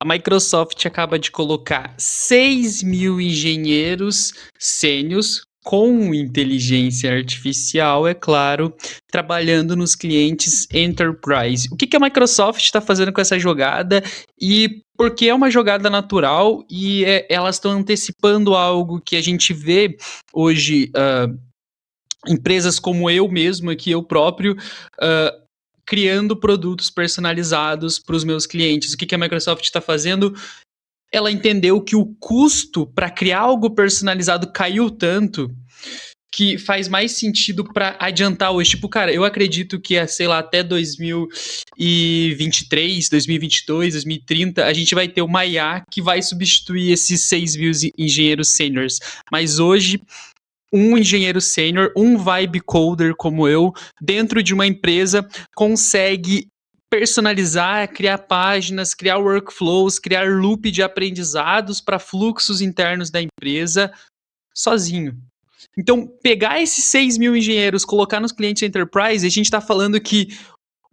A Microsoft acaba de colocar 6.000 engenheiros sênios com inteligência artificial, é claro, trabalhando nos clientes enterprise. O que que a Microsoft está fazendo com essa jogada e por que é uma jogada natural e elas estão antecipando algo que a gente vê hoje, empresas como eu mesmo aqui, eu próprio, hã, criando produtos personalizados para os meus clientes. O que que a Microsoft está fazendo? Ela entendeu que o custo para criar algo personalizado caiu tanto que faz mais sentido para adiantar hoje. Tipo, cara, eu acredito que, sei lá, até 2023, 2022, 2030, a gente vai ter uma IA que vai substituir esses 6.000 engenheiros sêniores. Mas hoje, um engenheiro sênior, um vibe coder como eu, dentro de uma empresa, consegue personalizar, criar páginas, criar workflows, criar loop de aprendizados para fluxos internos da empresa sozinho. Então, pegar esses 6.000 engenheiros, colocar nos clientes enterprise, a gente está falando que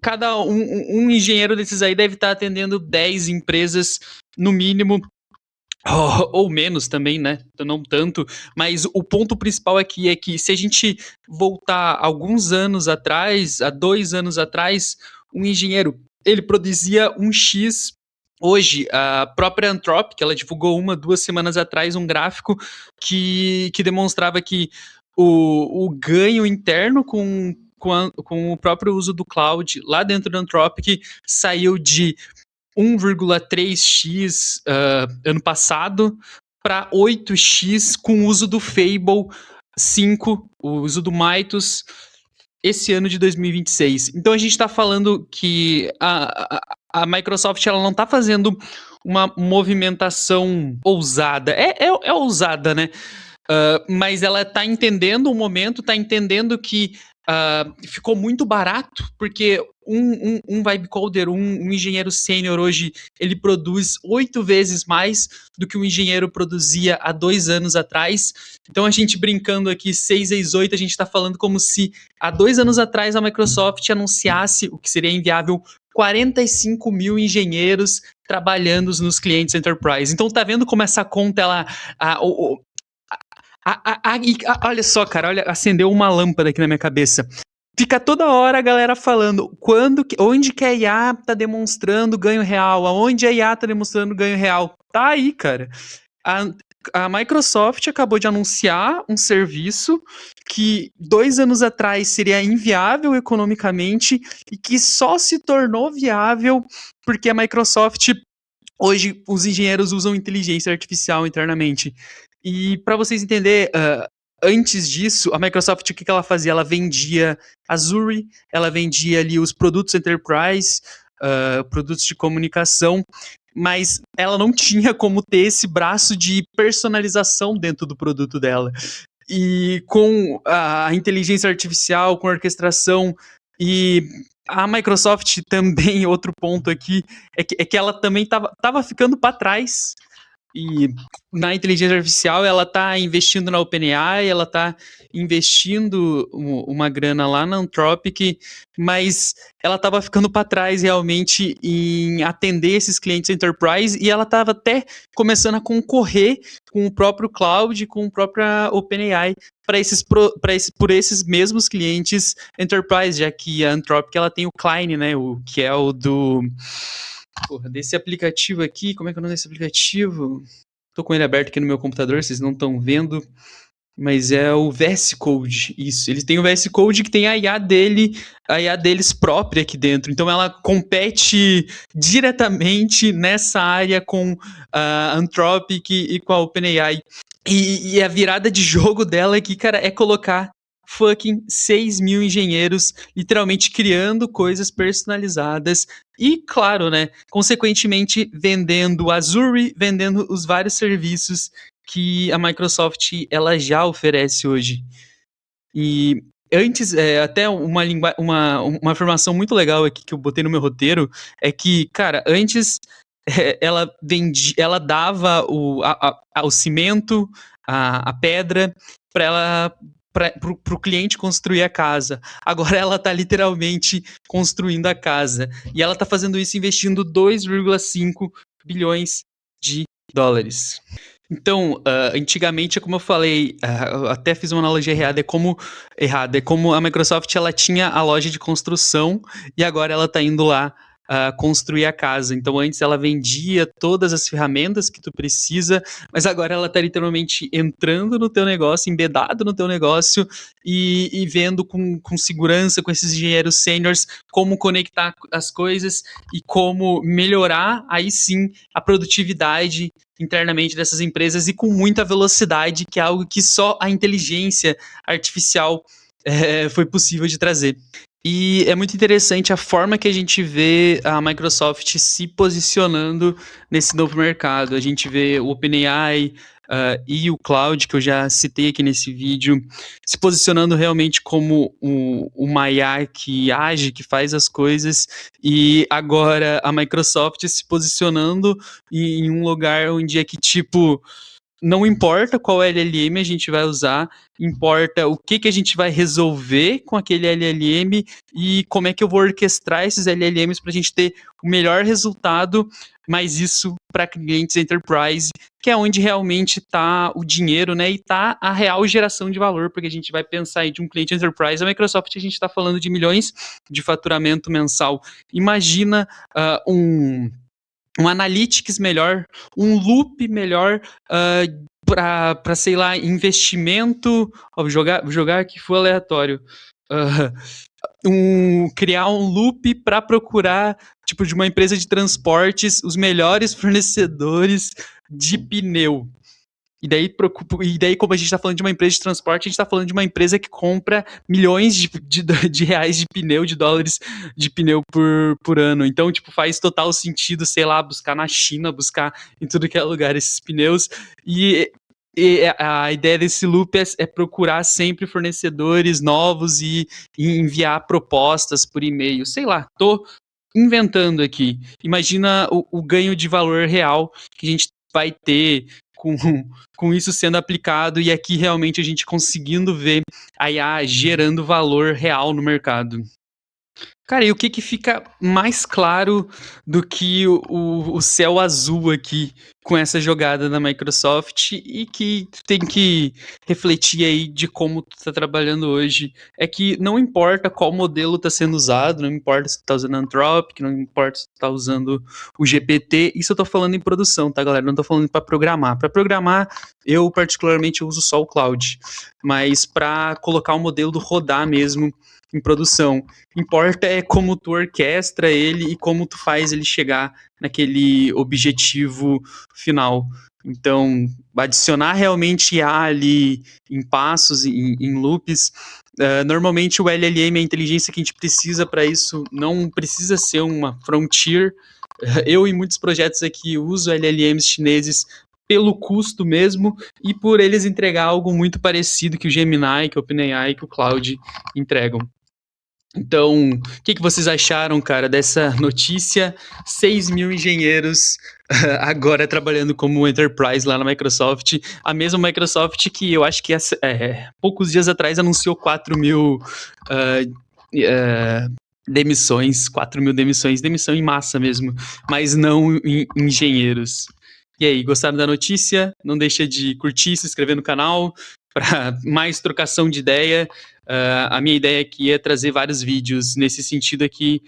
cada um engenheiro desses aí deve estar atendendo 10 empresas no mínimo, ou menos também, né? Não tanto, mas o ponto principal aqui é que se a gente voltar alguns anos atrás, há 2 anos atrás, um engenheiro ele produzia um X. Hoje, a própria Anthropic, ela divulgou 2 semanas atrás um gráfico que demonstrava que o ganho interno com o próprio uso do cloud lá dentro da Anthropic saiu de 1,3x ano passado para 8x com o uso do Fable 5, o uso do Mythos esse ano de 2026. Então a gente está falando que a Microsoft ela não está fazendo uma movimentação ousada. É ousada, né? Mas ela está entendendo o momento, está entendendo que ficou muito barato, porque um vibe coder, um engenheiro sênior hoje, ele produz 8 vezes mais do que um engenheiro produzia há 2 anos atrás. Então a gente brincando aqui, 6 vezes 8, a gente está falando como se há 2 anos atrás a Microsoft anunciasse o que seria inviável, 45.000 engenheiros trabalhando nos clientes enterprise. Então tá vendo como essa conta, ela, olha só, cara, olha, acendeu uma lâmpada aqui na minha cabeça. Fica toda hora a galera falando onde que a IA tá demonstrando ganho real, aonde a IA tá demonstrando ganho real. Tá aí, cara. A Microsoft acabou de anunciar um serviço que 2 anos atrás seria inviável economicamente e que só se tornou viável porque a Microsoft, hoje, os engenheiros usam inteligência artificial internamente. E para vocês entenderem, antes disso, a Microsoft, o que ela fazia? Ela vendia Azure, ela vendia ali os produtos enterprise, produtos de comunicação, mas ela não tinha como ter esse braço de personalização dentro do produto dela. E com a inteligência artificial, com a orquestração e a Microsoft também, outro ponto aqui, é que ela também estava ficando para trás. E na inteligência artificial, ela está investindo na OpenAI, ela está investindo uma grana lá na Anthropic, mas ela estava ficando para trás realmente em atender esses clientes enterprise e ela estava até começando a concorrer com o próprio cloud, com a própria OpenAI por esses mesmos clientes enterprise, já que a Anthropic ela tem o Klein, né, que é o do desse aplicativo aqui, como é que é o nome desse aplicativo? Tô com ele aberto aqui no meu computador, vocês não estão vendo, mas é o VS Code, isso. Eles têm o VS Code que tem a IA deles própria aqui dentro. Então ela compete diretamente nessa área com a Anthropic e com a OpenAI. E a virada de jogo dela aqui, cara, é colocar fucking 6.000 engenheiros literalmente criando coisas personalizadas e, claro, né, consequentemente vendendo Azure, vendendo os vários serviços que a Microsoft ela já oferece hoje. E antes, até uma afirmação muito legal aqui que eu botei no meu roteiro é que, cara, antes ela dava o cimento, a pedra para o cliente construir a casa. Agora ela está literalmente construindo a casa. E ela está fazendo isso investindo 2,5 bilhões de dólares. Então, antigamente, como eu falei, eu até fiz uma analogia errada, é como a Microsoft ela tinha a loja de construção e agora ela está indo lá construir a casa. Então, antes ela vendia todas as ferramentas que tu precisa, mas agora ela está literalmente entrando no teu negócio, embedado no teu negócio e vendo com segurança, com esses engenheiros sêniores, como conectar as coisas e como melhorar, aí sim, a produtividade internamente dessas empresas e com muita velocidade, que é algo que só a inteligência artificial foi possível de trazer. E é muito interessante a forma que a gente vê a Microsoft se posicionando nesse novo mercado. A gente vê o OpenAI e o Cloud, que eu já citei aqui nesse vídeo, se posicionando realmente como uma IA que age, que faz as coisas, e agora a Microsoft se posicionando em um lugar onde é que, tipo, não importa qual LLM a gente vai usar, importa o que a gente vai resolver com aquele LLM e como é que eu vou orquestrar esses LLMs para a gente ter o melhor resultado, mas isso para clientes enterprise, que é onde realmente está o dinheiro, né? E está a real geração de valor, porque a gente vai pensar aí de um cliente enterprise, a Microsoft a gente está falando de milhões de faturamento mensal. Imagina um analytics melhor, um loop melhor para, sei lá, investimento. Ó, vou jogar aqui, foi aleatório. Criar um loop para procurar, tipo, de uma empresa de transportes, os melhores fornecedores de pneu. E daí, como a gente está falando de uma empresa de transporte, a gente está falando de uma empresa que compra milhões de reais de pneu, de dólares de pneu por ano. Então, tipo, faz total sentido, sei lá, buscar na China, buscar em tudo que é lugar esses pneus. E a ideia desse loop é procurar sempre fornecedores novos e enviar propostas por e-mail. Sei lá, tô inventando aqui. Imagina o ganho de valor real que a gente vai ter com, com isso sendo aplicado e aqui realmente a gente conseguindo ver a IA gerando valor real no mercado. Cara, e o que fica mais claro do que o céu azul aqui com essa jogada da Microsoft e que tu tem que refletir aí de como tu tá trabalhando hoje, é que não importa qual modelo tá sendo usado, não importa se tu tá usando Anthropic, não importa se tu tá usando o GPT, isso eu tô falando em produção, tá, galera? Não tô falando para programar. Para programar, eu particularmente uso só o Cloud, mas para colocar o modelo do rodar mesmo em produção, importa é como tu orquestra ele e como tu faz ele chegar naquele objetivo final. Então, adicionar realmente IA ali em passos, em loops. Normalmente o LLM, a inteligência que a gente precisa para isso, não precisa ser uma frontier. Eu, em muitos projetos aqui, uso LLMs chineses pelo custo mesmo e por eles entregar algo muito parecido que o Gemini, que o OpenAI, que o Cloud entregam. Então, o que vocês acharam, cara, dessa notícia? 6 mil engenheiros agora trabalhando como enterprise lá na Microsoft. A mesma Microsoft que eu acho que poucos dias atrás anunciou 4 mil demissões, 4 mil demissões, demissão em massa mesmo, mas não em engenheiros. E aí, gostaram da notícia? Não deixa de curtir, se inscrever no canal para mais trocação de ideia. A minha ideia aqui é trazer vários vídeos nesse sentido aqui,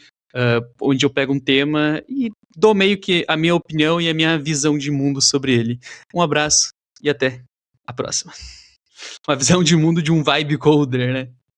onde eu pego um tema e dou meio que a minha opinião e a minha visão de mundo sobre ele. Um abraço e até a próxima. Uma visão de mundo de um vibe coder, né?